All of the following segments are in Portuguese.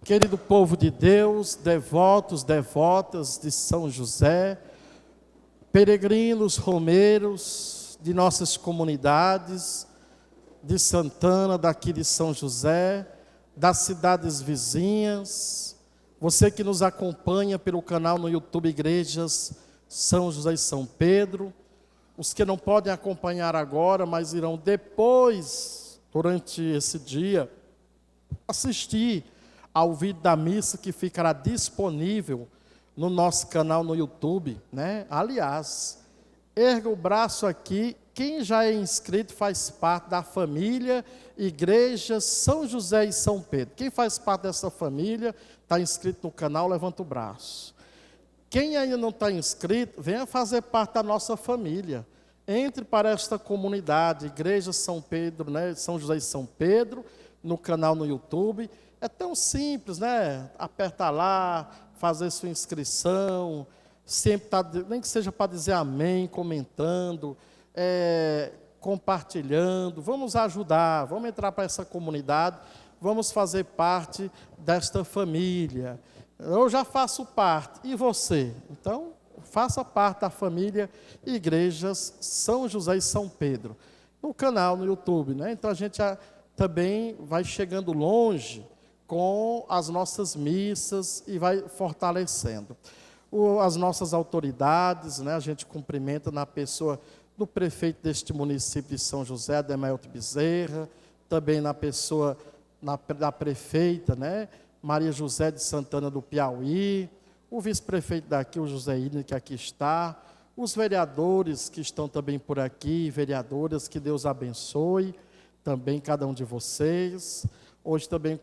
Querido povo de Deus, devotos, devotas de São José, peregrinos, romeiros de nossas comunidades, de Santana, daqui de São José, das cidades vizinhas, você que nos acompanha pelo canal no YouTube Igrejas São José e São Pedro, os que não podem acompanhar agora, mas irão depois, durante esse dia, assistir ao vídeo da missa que ficará disponível no nosso canal no YouTube, né? Aliás, erga o braço aqui, quem já é inscrito faz parte da família Igreja São José e São Pedro. Quem faz parte dessa família, está inscrito no canal, levanta o braço. Quem ainda não está inscrito, venha fazer parte da nossa família. Entre para esta comunidade, Igreja São Pedro, né? São José e São Pedro, no canal no YouTube. É tão simples, né? Aperta lá, fazer sua inscrição, sempre tá, nem que seja para dizer amém, comentando, compartilhando. Vamos ajudar, vamos entrar para essa comunidade, vamos fazer parte desta família. Eu já faço parte, e você? Então, faça parte da família Igrejas São José e São Pedro, no canal no YouTube, né? Então a gente também vai chegando longe com as nossas missas e vai fortalecendo. As nossas autoridades, né, a gente cumprimenta na pessoa do prefeito deste município de São José, Ademelto Bezerra, também na pessoa da prefeita, né, Maria José de Santana do Piauí, o vice-prefeito daqui, o José Ine, que aqui está, os vereadores que estão também por aqui, vereadoras, que Deus abençoe, também cada um de vocês. Hoje também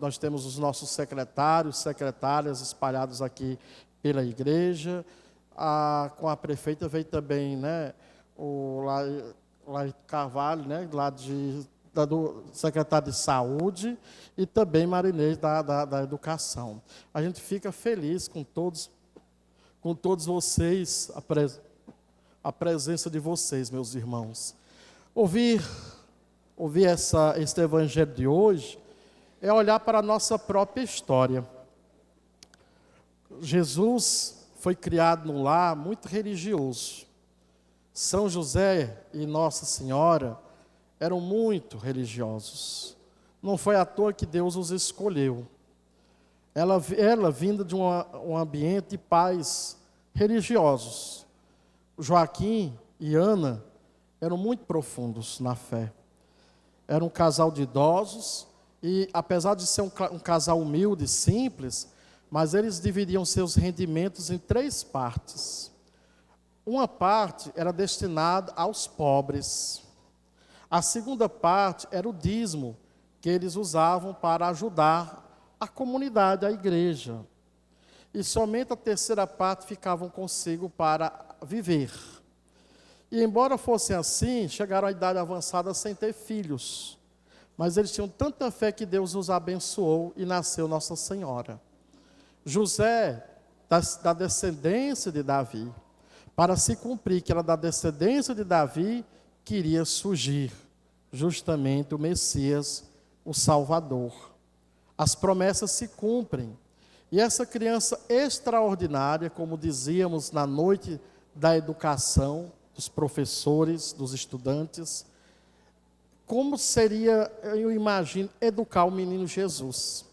nós temos os nossos secretários, secretárias espalhados aqui pela igreja. Com a prefeita veio também, né, o Lai Carvalho, né, do secretário de Saúde, e também Marinês da Educação. A gente fica feliz com todos vocês, a presença de vocês, meus irmãos. Ouvir este evangelho de hoje é olhar para a nossa própria história. Jesus foi criado num lar muito religioso. São José e Nossa Senhora eram muito religiosos. Não foi à toa que Deus os escolheu. Ela vinda de um ambiente de pais religiosos. Joaquim e Ana eram muito profundos na fé. Era um casal de idosos e, apesar de ser um casal humilde, simples, mas eles dividiam seus rendimentos em 3 partes. Uma parte era destinada aos pobres. A segunda parte era o dízimo, que eles usavam para ajudar a comunidade, a igreja. E somente a terceira parte ficavam consigo para viver. E embora fosse assim, chegaram à idade avançada sem ter filhos. Mas eles tinham tanta fé que Deus os abençoou e nasceu Nossa Senhora. José, da descendência de Davi, para se cumprir que era da descendência de Davi, queria surgir justamente o Messias, o Salvador. As promessas se cumprem. E essa criança extraordinária, como dizíamos na noite da educação, dos professores, dos estudantes, como seria, eu imagino, educar o menino Jesus?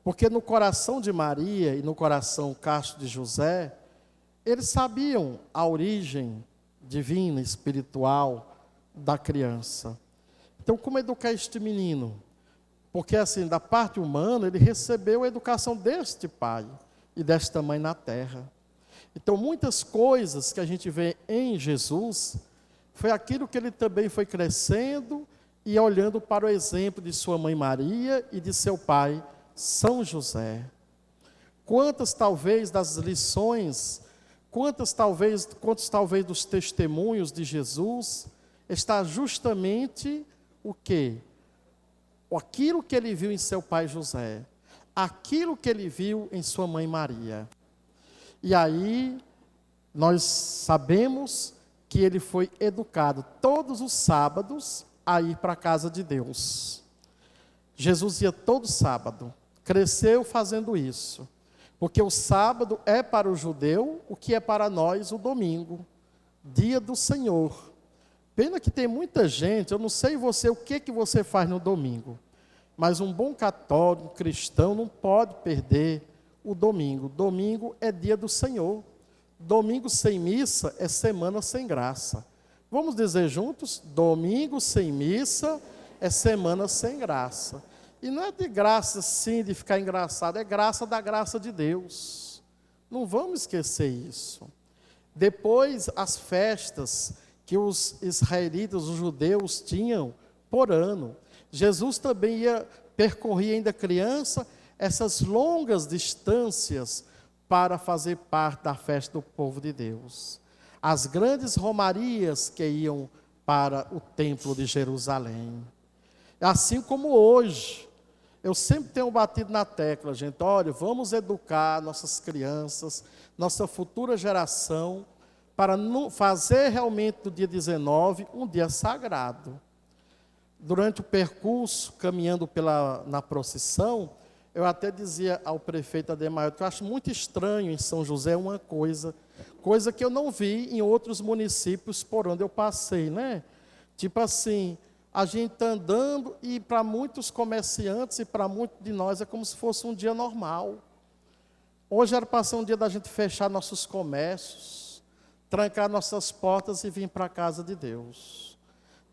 Porque no coração de Maria e no coração casto de José, eles sabiam a origem divina, espiritual da criança. Então, como educar este menino? Porque, assim, da parte humana, ele recebeu a educação deste pai e desta mãe na terra. Então, muitas coisas que a gente vê em Jesus, foi aquilo que ele também foi crescendo e olhando para o exemplo de sua mãe Maria e de seu pai São José. Quantas talvez das lições, quantos talvez dos testemunhos de Jesus, está justamente o quê? Aquilo que ele viu em seu pai José, aquilo que ele viu em sua mãe Maria. E aí, nós sabemos que ele foi educado todos os sábados a ir para a casa de Deus. Jesus ia todo sábado cresceu fazendo isso. Porque o sábado é para o judeu o que é para nós o domingo, dia do Senhor. Pena que tem muita gente, eu não sei você o que você faz no domingo, mas um bom católico, cristão, não pode perder o domingo. Domingo é dia do Senhor. Domingo sem missa é semana sem graça. Vamos dizer juntos? Domingo sem missa é semana sem graça. E não é de graça, sim, de ficar engraçado, é graça da graça de Deus. Não vamos esquecer isso. Depois, as festas que os israelitas, os judeus, tinham por ano. Jesus também percorria ainda criança essas longas distâncias para fazer parte da festa do povo de Deus. As grandes romarias que iam para o templo de Jerusalém. Assim como hoje, eu sempre tenho batido na tecla, gente, olha, vamos educar nossas crianças, nossa futura geração, para fazer realmente do dia 19 um dia sagrado. Durante o percurso, caminhando na procissão, eu até dizia ao prefeito Ademaio que eu acho muito estranho em São José uma coisa que eu não vi em outros municípios por onde eu passei, né? Tipo assim, a gente está andando e para muitos comerciantes e para muitos de nós é como se fosse um dia normal. Hoje era para ser um dia da gente fechar nossos comércios, trancar nossas portas e vir para a casa de Deus.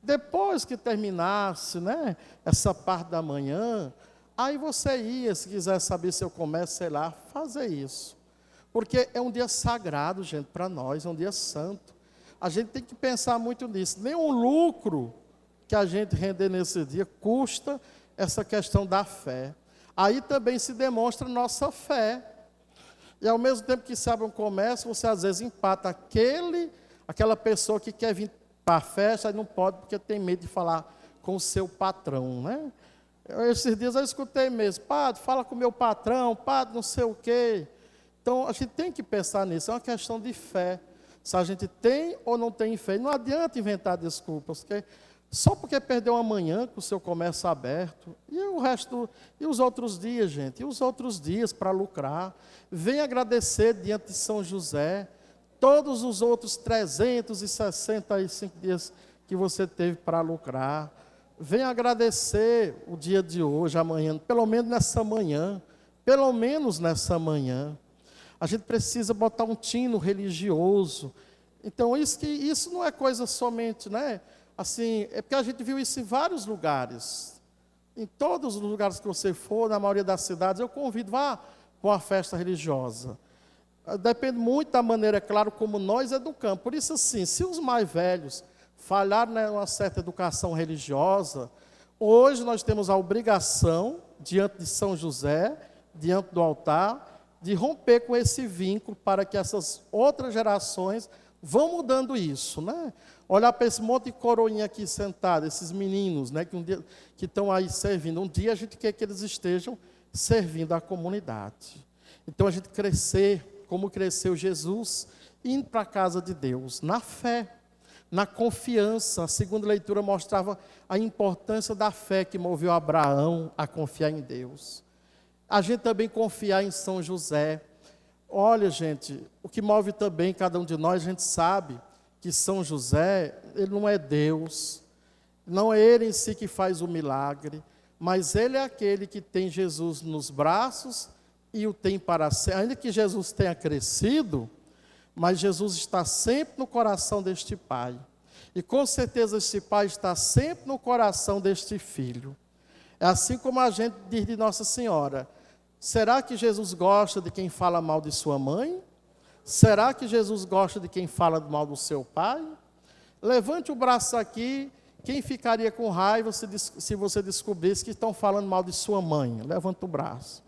Depois que terminasse, né, essa parte da manhã, aí você ia, se quiser saber seu comércio, sei lá, fazer isso. Porque é um dia sagrado, gente, para nós, é um dia santo. A gente tem que pensar muito nisso. Nenhum lucro que a gente render nesse dia custa essa questão da fé. Aí também se demonstra nossa fé. E ao mesmo tempo que se abre um comércio, você às vezes empata aquela pessoa que quer vir para a festa e não pode porque tem medo de falar com o seu patrão, né? Esses dias eu escutei mesmo, padre, fala com o meu patrão, padre, não sei o quê. Então a gente tem que pensar nisso, é uma questão de fé. Se a gente tem ou não tem fé, não adianta inventar desculpas, porque só porque perdeu amanhã com o seu comércio aberto, e o resto, e os outros dias, gente, e os outros dias para lucrar. Venha agradecer diante de São José, todos os outros 365 dias que você teve para lucrar. Venha agradecer o dia de hoje, amanhã, pelo menos nessa manhã, A gente precisa botar um tino religioso. Então, isso não é coisa somente, né? Assim, é porque a gente viu isso em vários lugares. Em todos os lugares que você for, na maioria das cidades, eu convido, vá para uma festa religiosa. Depende muito da maneira, é claro, como nós educamos. Por isso, assim, se os mais velhos falharem numa certa educação religiosa, hoje nós temos a obrigação, diante de São José, diante do altar, de romper com esse vínculo para que essas outras gerações vão mudando isso, né? Olhar para esse monte de coroinha aqui sentado, esses meninos, né, que estão aí servindo. Um dia a gente quer que eles estejam servindo a comunidade. Então a gente crescer, como cresceu Jesus, indo para a casa de Deus, na fé, na confiança. A segunda leitura mostrava a importância da fé que moveu Abraão a confiar em Deus. A gente também confiar em São José. Olha, gente, o que move também cada um de nós, a gente sabe que São José, ele não é Deus, não é ele em si que faz o milagre, mas ele é aquele que tem Jesus nos braços e o tem para sempre. Ainda que Jesus tenha crescido, mas Jesus está sempre no coração deste pai. E com certeza este pai está sempre no coração deste filho. É assim como a gente diz de Nossa Senhora: será que Jesus gosta de quem fala mal de sua mãe? Será que Jesus gosta de quem fala mal do seu pai? Levante o braço aqui. Quem ficaria com raiva se você descobrisse que estão falando mal de sua mãe? Levanta o braço.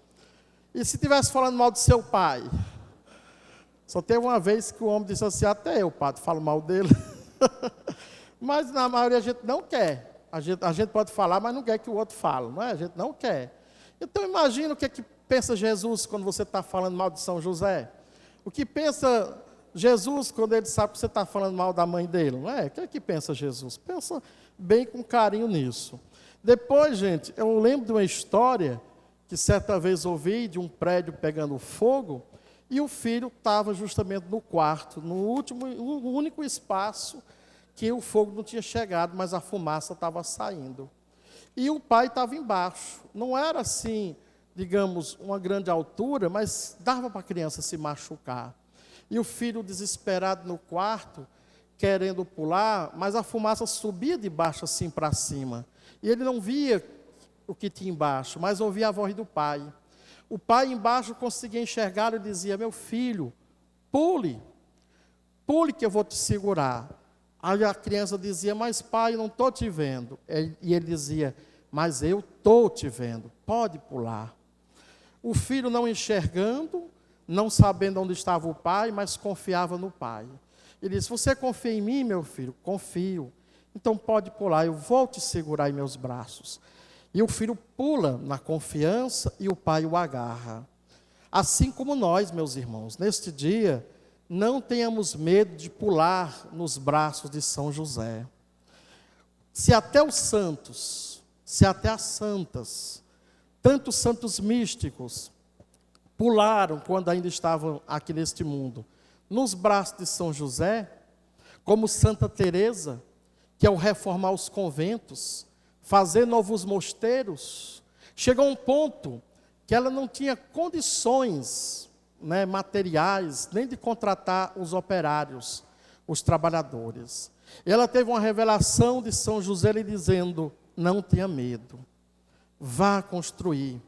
E se estivesse falando mal do seu pai? Só teve uma vez que o homem disse assim: até eu, padre, falo mal dele. Mas na maioria a gente não quer. A gente pode falar, mas não quer que o outro fale, não é? A gente não quer. Então imagina o que é que pensa Jesus quando você está falando mal de São José. O que pensa Jesus quando ele sabe que você está falando mal da mãe dele, não é? O que é que pensa Jesus? Pensa bem com carinho nisso. Depois, gente, eu lembro de uma história que certa vez ouvi de um prédio pegando fogo, e o filho estava justamente no quarto, no único espaço que o fogo não tinha chegado, mas a fumaça estava saindo. E o pai estava embaixo. Não era assim, digamos, uma grande altura, mas dava para a criança se machucar. E o filho desesperado no quarto, querendo pular, mas a fumaça subia de baixo assim para cima. E ele não via o que tinha embaixo, mas ouvia a voz do pai. O pai embaixo conseguia enxergar e dizia: meu filho, pule, pule que eu vou te segurar. Aí a criança dizia: mas pai, eu não estou te vendo. E ele dizia: mas eu estou te vendo, pode pular. O filho não enxergando, não sabendo onde estava o pai, mas confiava no pai. Ele disse: você confia em mim, meu filho? Confio. Então pode pular, eu vou te segurar em meus braços. E o filho pula na confiança e o pai o agarra. Assim como nós, meus irmãos, neste dia, não tenhamos medo de pular nos braços de São José. Se até os santos, se até as santas, tantos santos místicos, pularam quando ainda estavam aqui neste mundo, nos braços de São José, como Santa Teresa, que ao reformar os conventos, fazer novos mosteiros, chegou a um ponto que ela não tinha condições, materiais, nem de contratar os operários, os trabalhadores. Ela teve uma revelação de São José lhe dizendo: não tenha medo, vá construir,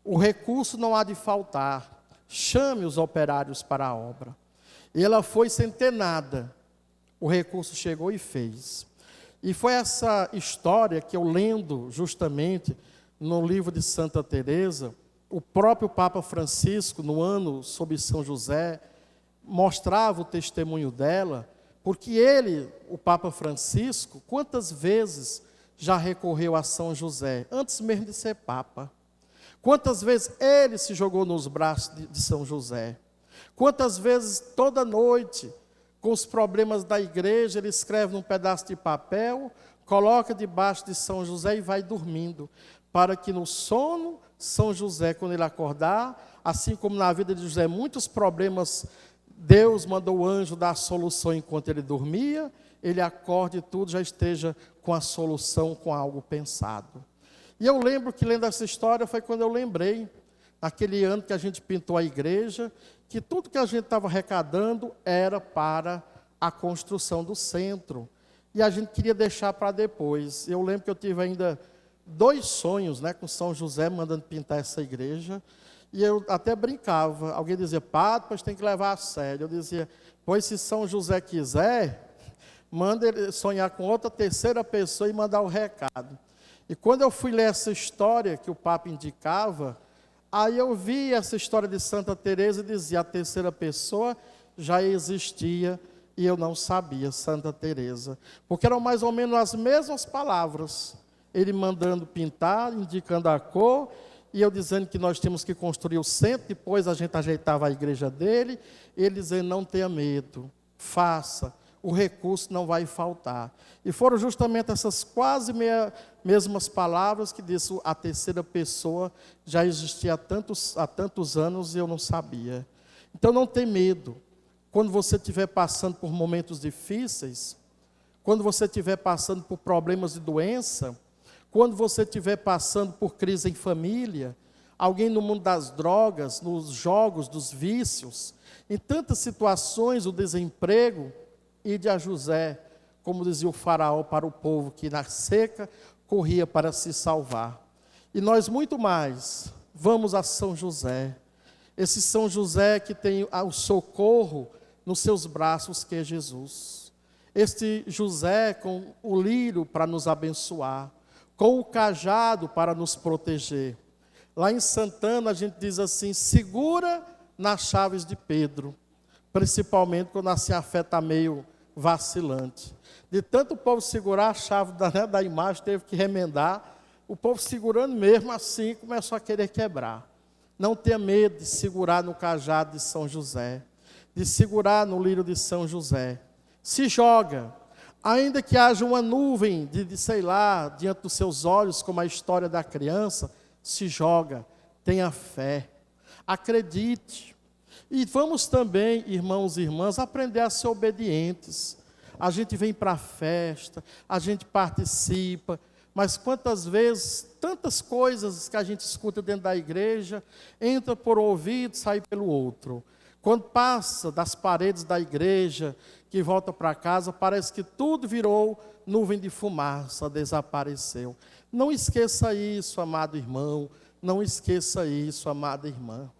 o recurso não há de faltar, chame os operários para a obra. E ela foi sem ter nada, o recurso chegou e fez. E foi essa história que eu lendo justamente no livro de Santa Teresa, o próprio Papa Francisco, no ano sob São José, mostrava o testemunho dela, porque ele, o Papa Francisco, quantas vezes já recorreu a São José, antes mesmo de ser Papa. Quantas vezes ele se jogou nos braços de São José. Quantas vezes, toda noite, com os problemas da igreja, ele escreve num pedaço de papel, coloca debaixo de São José e vai dormindo, para que no sono, São José, quando ele acordar, assim como na vida de José, muitos problemas, Deus mandou o anjo dar a solução enquanto ele dormia, ele acorde e tudo já esteja com a solução, com algo pensado. E eu lembro que, lendo essa história, foi quando eu lembrei, naquele ano que a gente pintou a igreja, que tudo que a gente estava arrecadando era para a construção do centro. E a gente queria deixar para depois. Eu lembro que eu tive ainda 2 sonhos, com São José mandando pintar essa igreja. E eu até brincava. Alguém dizia: padre, pois tem que levar a sério. Eu dizia: pois se São José quiser, manda ele sonhar com outra terceira pessoa e mandar o recado. E quando eu fui ler essa história que o Papa indicava, aí eu vi essa história de Santa Teresa e dizia: a terceira pessoa já existia e eu não sabia, Santa Teresa. Porque eram mais ou menos as mesmas palavras. Ele mandando pintar, indicando a cor, e eu dizendo que nós tínhamos que construir o centro, depois a gente ajeitava a igreja dele, e ele dizendo: não tenha medo, faça, o recurso não vai faltar. E foram justamente essas quase mesmas palavras que disse: a terceira pessoa já existia há tantos anos e eu não sabia. Então não tem medo. Quando você estiver passando por momentos difíceis, quando você estiver passando por problemas de doença, quando você estiver passando por crise em família, alguém no mundo das drogas, nos jogos, dos vícios, em tantas situações, o desemprego, ide a José, como dizia o faraó para o povo que na seca corria para se salvar. E nós muito mais, vamos a São José, esse São José que tem o socorro nos seus braços, que é Jesus. Este José com o lírio para nos abençoar, com o cajado para nos proteger. Lá em Santana a gente diz assim: segura nas chaves de Pedro, principalmente quando assim a fé está meio vacilante. De tanto o povo segurar a chave da imagem, teve que remendar, o povo segurando mesmo assim, começou a querer quebrar. Não tenha medo de segurar no cajado de São José, de segurar no lírio de São José. Se joga, ainda que haja uma nuvem de sei lá, diante dos seus olhos, como a história da criança, se joga, tenha fé, acredite. E vamos também, irmãos e irmãs, aprender a ser obedientes. A gente vem para a festa, a gente participa, mas quantas vezes, tantas coisas que a gente escuta dentro da igreja, entra por um ouvido e sai pelo outro. Quando passa das paredes da igreja, que volta para casa, parece que tudo virou nuvem de fumaça, desapareceu. Não esqueça isso, amado irmão, não esqueça isso, amada irmã.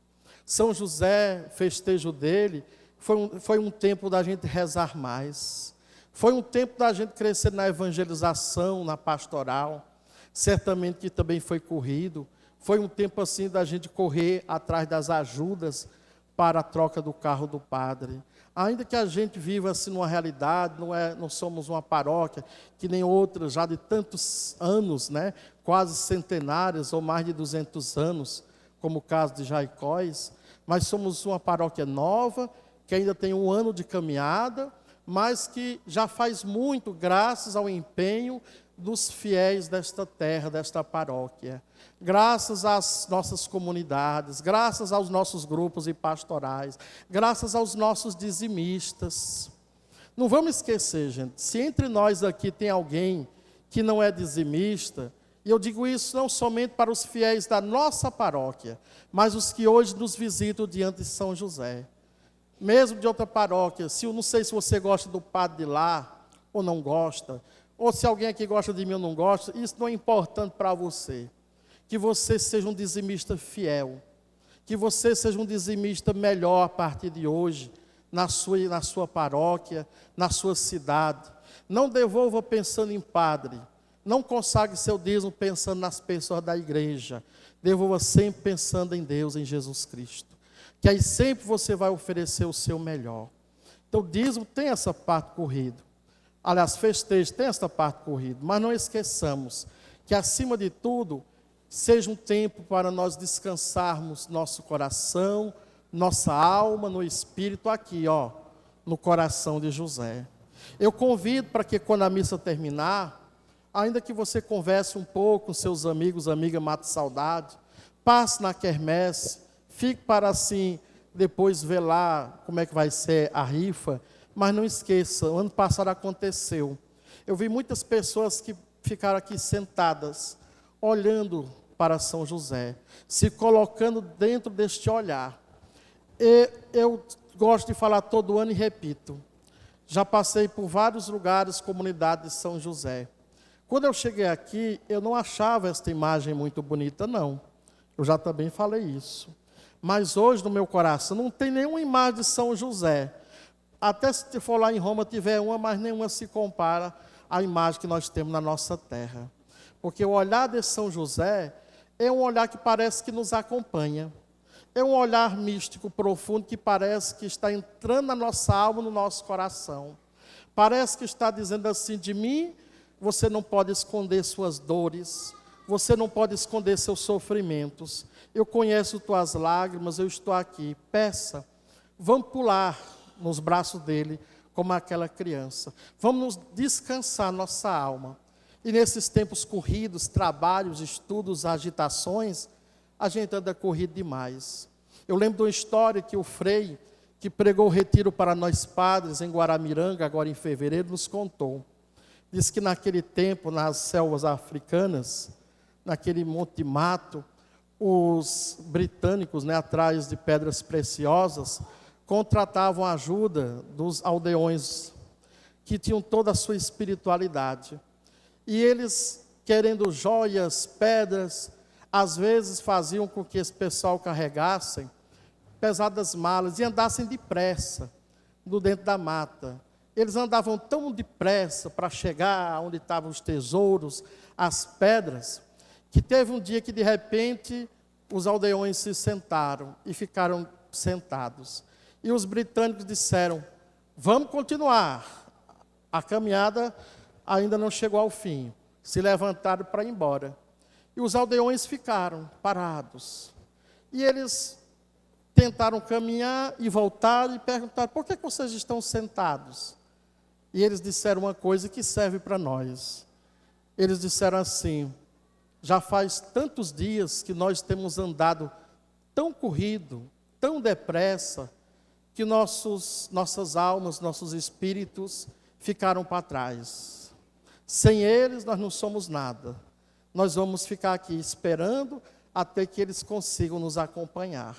São José, festejo dele, foi um tempo da gente rezar mais. Foi um tempo da gente crescer na evangelização, na pastoral. Certamente que também foi corrido. Foi um tempo assim da gente correr atrás das ajudas para a troca do carro do padre. Ainda que a gente viva assim numa realidade, não somos uma paróquia, que nem outras já de tantos anos, né? Quase centenárias ou mais de 200 anos, como o caso de Jaicós, mas somos uma paróquia nova, que ainda tem um ano de caminhada, mas que já faz muito graças ao empenho dos fiéis desta terra, desta paróquia. Graças às nossas comunidades, graças aos nossos grupos e pastorais, graças aos nossos dizimistas. Não vamos esquecer, gente, se entre nós aqui tem alguém que não é dizimista, e eu digo isso não somente para os fiéis da nossa paróquia, mas os que hoje nos visitam diante de São José. Mesmo de outra paróquia, não sei se você gosta do padre de lá, ou não gosta, ou se alguém aqui gosta de mim ou não gosta, isso não é importante para você. Que você seja um dizimista fiel, que você seja um dizimista melhor a partir de hoje, na sua paróquia, na sua cidade. Não devolva pensando em padre, não consagre seu dízimo pensando nas pessoas da igreja, devolva sempre pensando em Deus, em Jesus Cristo. Que aí sempre você vai oferecer o seu melhor. Então o dízimo tem essa parte corrida. Aliás, festejo tem essa parte corrida. Mas não esqueçamos que acima de tudo, seja um tempo para nós descansarmos nosso coração, nossa alma, no espírito aqui, no coração de José. Eu convido para que quando a missa terminar, ainda que você converse um pouco com seus amigos, amiga, mate saudade, passe na quermesse, fique para assim, depois ver lá como é que vai ser a rifa, mas não esqueça, o ano passado aconteceu. Eu vi muitas pessoas que ficaram aqui sentadas, olhando para São José, se colocando dentro deste olhar. E eu gosto de falar todo ano e repito, já passei por vários lugares, comunidade de São José. Quando eu cheguei aqui, eu não achava esta imagem muito bonita, não. Eu já também falei isso. Mas hoje no meu coração não tem nenhuma imagem de São José. Até se for lá em Roma tiver uma, mas nenhuma se compara à imagem que nós temos na nossa terra. Porque o olhar de São José é um olhar que parece que nos acompanha. É um olhar místico profundo que parece que está entrando na nossa alma, no nosso coração. Parece que está dizendo assim, de mim você não pode esconder suas dores, você não pode esconder seus sofrimentos. Eu conheço tuas lágrimas, eu estou aqui. Peça, vamos pular nos braços dele como aquela criança. Vamos descansar nossa alma. E nesses tempos corridos, trabalhos, estudos, agitações, a gente anda corrido demais. Eu lembro de uma história que o Frei, que pregou o retiro para nós padres em Guaramiranga, agora em fevereiro, nos contou. Diz que naquele tempo, nas selvas africanas, naquele monte de mato, os britânicos, atrás de pedras preciosas, contratavam a ajuda dos aldeões, que tinham toda a sua espiritualidade. E eles, querendo joias, pedras, às vezes faziam com que esse pessoal carregassem pesadas malas e andassem depressa, do dentro da mata. Eles andavam tão depressa para chegar onde estavam os tesouros, as pedras, que teve um dia que de repente os aldeões se sentaram e ficaram sentados. E os britânicos disseram, vamos continuar, a caminhada ainda não chegou ao fim. Se levantaram para ir embora. E os aldeões ficaram parados. E eles tentaram caminhar e voltaram e perguntaram, por que vocês estão sentados? E eles disseram uma coisa que serve para nós. Eles disseram assim, Já faz tantos dias que nós temos andado tão corrido, tão depressa, que nossas almas, nossos espíritos ficaram para trás. Sem eles nós não somos nada. Nós vamos ficar aqui esperando até que eles consigam nos acompanhar.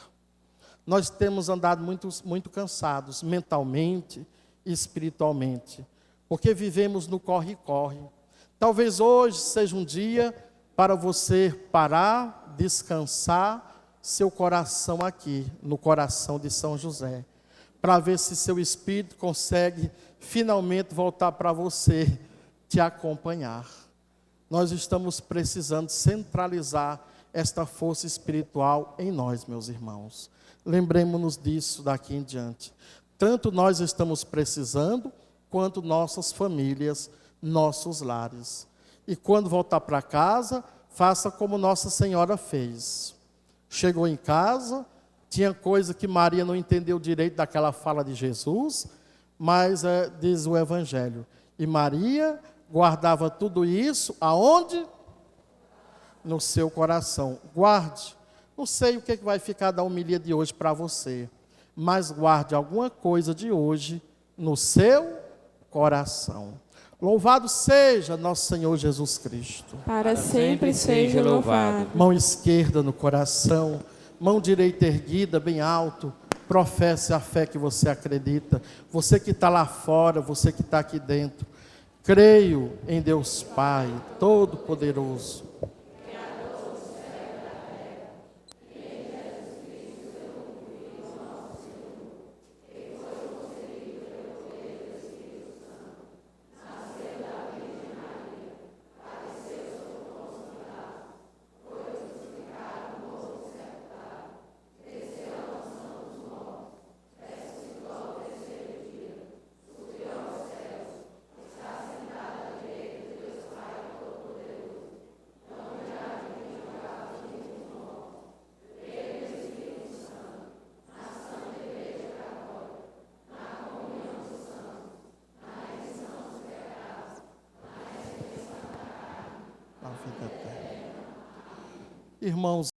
Nós temos andado muito cansados, mentalmente e espiritualmente, porque vivemos no corre-corre. Talvez hoje seja um dia para você parar, descansar seu coração aqui, no coração de São José, para ver se seu espírito consegue finalmente voltar para você, te acompanhar. Nós estamos precisando centralizar esta força espiritual em nós, meus irmãos. Lembremos-nos disso daqui em diante. Tanto nós estamos precisando, quanto nossas famílias, nossos lares. E quando voltar para casa, faça como Nossa Senhora fez. Chegou em casa, tinha coisa que Maria não entendeu direito daquela fala de Jesus, mas diz o Evangelho. E Maria guardava tudo isso, aonde? No seu coração. Guarde. Não sei o que vai ficar da homilia de hoje para você, mas guarde alguma coisa de hoje no seu coração. Louvado seja nosso Senhor Jesus Cristo. Para sempre seja louvado. Mão esquerda no coração, mão direita erguida, bem alto. Professe a fé que você acredita. Você que está lá fora, você que está aqui dentro. Creio em Deus Pai, Todo-Poderoso. Irmãos,